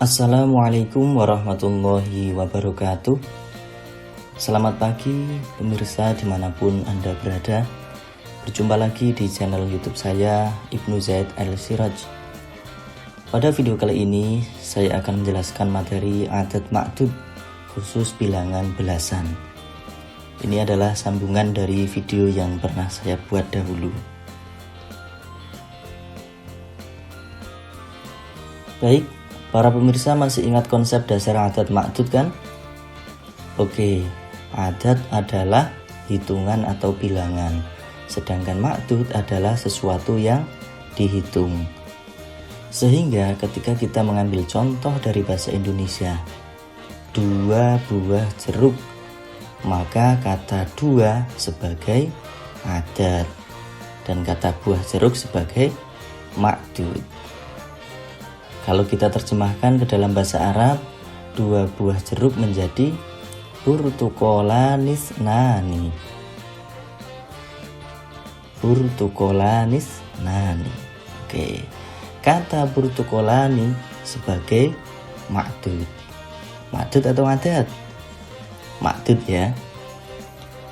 Assalamualaikum warahmatullahi wabarakatuh. Selamat pagi pemirsa dimanapun Anda berada. Berjumpa lagi di channel YouTube saya, Ibnu Zaid Al-Siraj. Pada video kali ini saya akan menjelaskan materi adat ma'dud khusus bilangan belasan. Ini adalah sambungan dari video yang pernah saya buat dahulu. Baik, para pemirsa masih ingat konsep dasar adat ma'dud kan? Oke, adat adalah hitungan atau bilangan, sedangkan ma'dud adalah sesuatu yang dihitung. Sehingga ketika kita mengambil contoh dari bahasa Indonesia, 2 buah jeruk, maka kata 2 sebagai adat dan kata buah jeruk sebagai ma'dud. Kalau kita terjemahkan ke dalam bahasa Arab, 2 buah jeruk menjadi burtukolanis nani. Burtukolanis nani. Oke. Kata burtukolani sebagai ma'dud. Ma'dud atau adat? Ma'dud ya.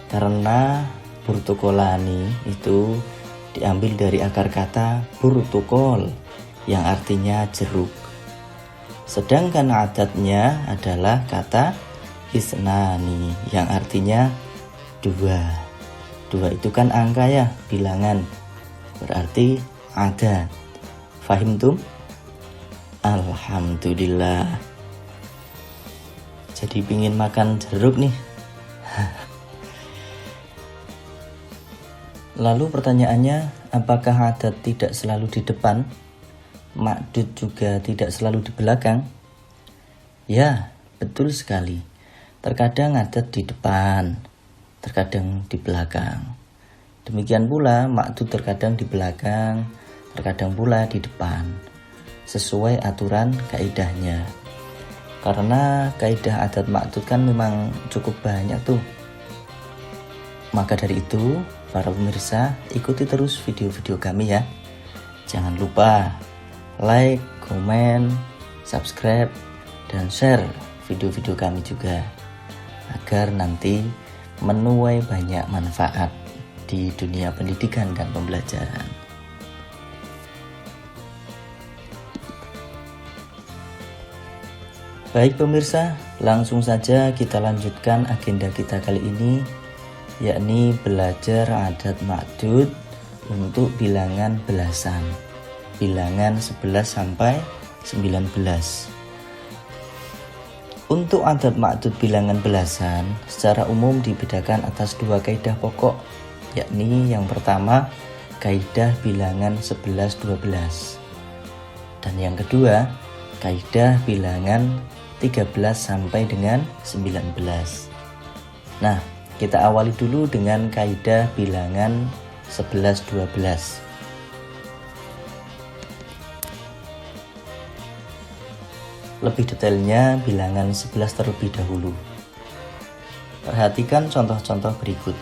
Karena burtukolani itu diambil dari akar kata burtukol yang artinya jeruk. Sedangkan adatnya adalah kata isnani yang artinya 2. 2 itu kan angka ya, bilangan. Berarti adat. Fahimtum? Alhamdulillah. Jadi pingin makan jeruk nih. Lalu pertanyaannya, apakah adat tidak selalu di depan? Ma'dud juga tidak selalu di belakang? Ya, betul sekali. Terkadang adat di depan, terkadang di belakang. Demikian pula ma'dud terkadang di belakang, terkadang pula di depan, sesuai aturan kaidahnya. Karena kaidah adat ma'dud kan memang cukup banyak tuh. Maka dari itu, para pemirsa, ikuti terus video-video kami ya. Jangan lupa like, komen, subscribe, dan share video-video kami juga, agar nanti menuai banyak manfaat di dunia pendidikan dan pembelajaran. Baik pemirsa, langsung saja kita lanjutkan agenda kita kali ini, yakni belajar adat ma'dud untuk bilangan belasan. Bilangan 11 sampai 19. Untuk adat ma'dud bilangan belasan secara umum dibedakan atas 2 kaidah pokok, yakni yang pertama kaidah bilangan 11-12 dan yang kedua kaidah bilangan 13 sampai dengan 19. Nah, kita awali dulu dengan kaidah bilangan 11-12. Lebih detailnya bilangan 11 terlebih dahulu. Perhatikan contoh-contoh berikut.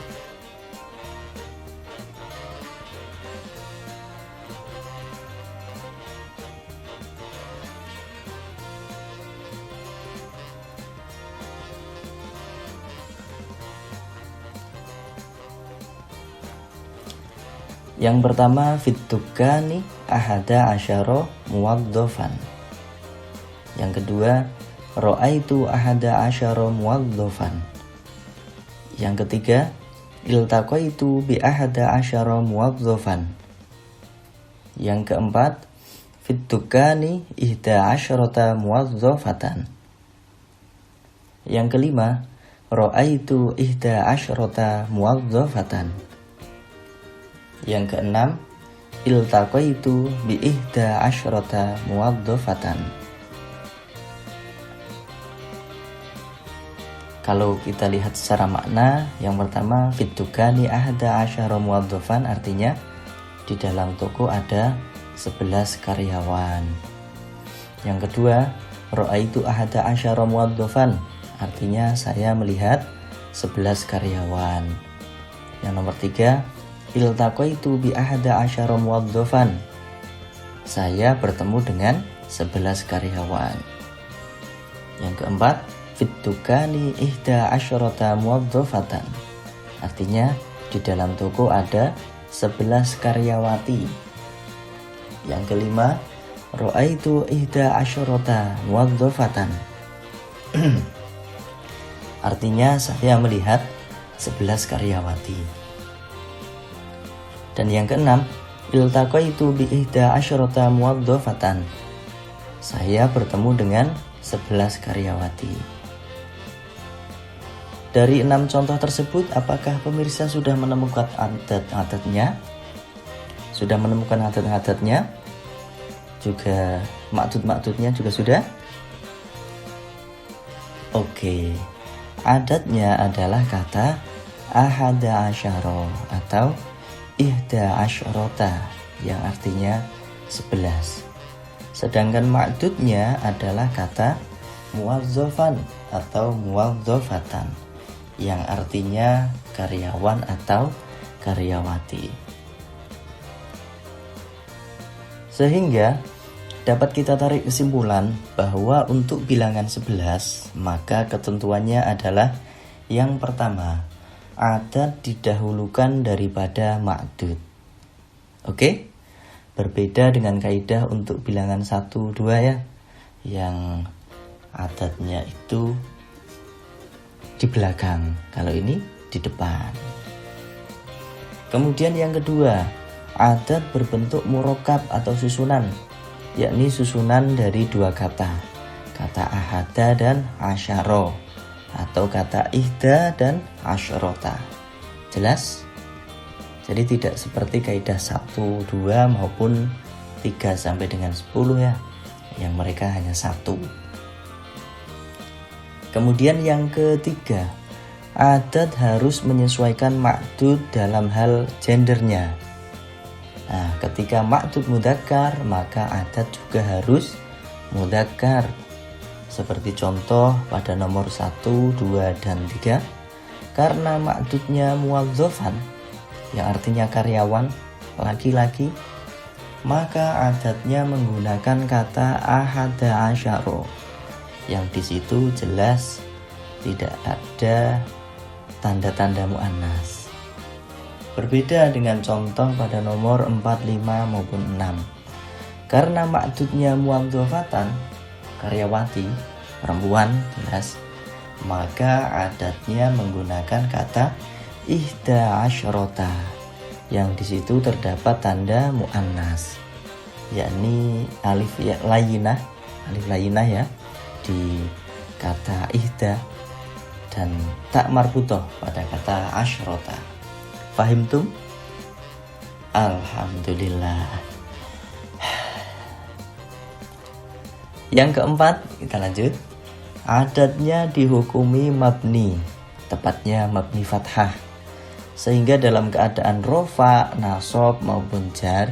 Yang pertama, fitukani ahada asyara muwaddofan. Yang kedua, ra'aitu ahada asyara muwaddofan. Yang ketiga, iltaqaitu bi ahada asyara muwaddofan. Yang keempat, fitukani ihda asyarata muwaddofatan. Yang kelima, ra'aitu ihda asyarata muwaddofatan. Yang keenam, iltaqaitu bi ihda asyarata muwaddofatan. Kalau kita lihat secara makna, yang pertama fitukani ahada asyara muwaddofan artinya di dalam toko ada 11 karyawan. Yang kedua, ra'aitu ahada asyara muwaddofan artinya saya melihat 11 karyawan. Yang nomor 3, iltaqaitu bi ahada asyara muwaddofan. Saya bertemu dengan 11 karyawan. Yang keempat, Fitukani ihda asyrota muwadzafatan. Artinya di dalam toko ada 11 karyawati. Yang kelima, Ra'aitu ihda asyrota muwadzafatan. Artinya saya melihat 11 karyawati. Dan yang keenam, iltaqaitu bi ihda asyrota muwadzafatan. Saya bertemu dengan 11 karyawati. Dari 6 contoh tersebut, apakah pemirsa sudah menemukan adat-adatnya? Sudah menemukan adat-adatnya? Juga maksud-maksudnya juga sudah? Oke. Adatnya adalah kata ahada asyara atau ihda asyrota yang artinya 11. Sedangkan maksudnya adalah kata muwazzafan atau muwazzafatan yang artinya karyawan atau karyawati. Sehingga dapat kita tarik kesimpulan bahwa untuk bilangan 11 maka ketentuannya adalah yang pertama, adat didahulukan daripada ma'dud. Oke? Berbeda dengan kaidah untuk bilangan 1, 2 ya, yang adatnya itu di belakang, kalau ini di depan. Kemudian yang kedua, adat berbentuk murakkab atau susunan, yakni susunan dari 2 kata ahada dan asyara, atau kata ihda dan asyrota. Jelas? Jadi tidak seperti kaidah 1, 2 maupun 3 sampai dengan 10 ya, yang mereka hanya 1. Kemudian yang ketiga, adat harus menyesuaikan ma'dud dalam hal gendernya. Nah, ketika ma'dud mudzakkar, maka adat juga harus mudzakkar. Seperti contoh pada nomor 1, 2, dan 3, karena ma'dudnya muwadzafan, yang artinya karyawan, laki-laki, maka adatnya menggunakan kata ahada asyara, yang di situ jelas tidak ada tanda-tanda muannas. Berbeda dengan contoh pada nomor 4, 5 maupun 6. Karena ma'dudnya muwadzafatan, karyawati, perempuan jelas, maka adatnya menggunakan kata ihda asyrota, yang di situ terdapat tanda muannas, yakni alif layinah ya di kata ihda dan tak marbutoh pada kata asyrota. Fahimtum? Alhamdulillah. Yang keempat, kita lanjut. Adatnya dihukumi mabni, tepatnya mabni fathah, sehingga dalam keadaan rofa, nasab maupun jar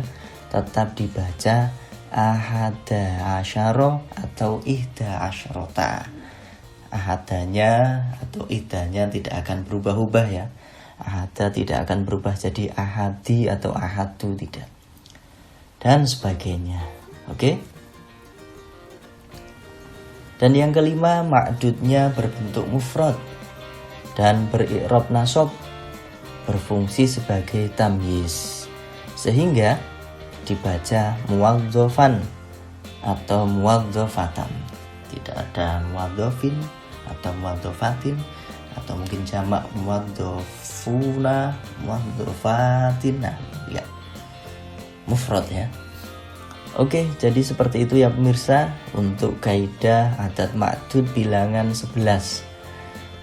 tetap dibaca ahada asyara atau ihda asyrota. Ahadanya atau ihdanya tidak akan berubah-ubah ya. Ahada tidak akan berubah jadi ahadi atau ahadu, tidak. Dan sebagainya. Oke? Dan yang kelima, ma'dudnya berbentuk mufrad dan beri'rab nasab, berfungsi sebagai tamyiz, sehingga dibaca muwadzafan atau muwadzafatan. Tidak ada muwadzafin atau muwadzafatin, atau mungkin jamak muwadzafuna, muwadzafatin. Nah, ya. Mufrad ya. Oke, jadi seperti itu ya pemirsa untuk kaidah adat ma'dud bilangan 11.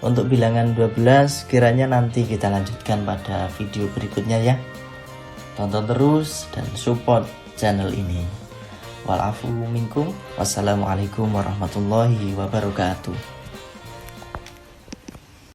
Untuk bilangan 12 kiranya nanti kita lanjutkan pada video berikutnya ya. Tonton terus dan support channel ini. Walafu minkum. Wassalamualaikum warahmatullahi wabarakatuh.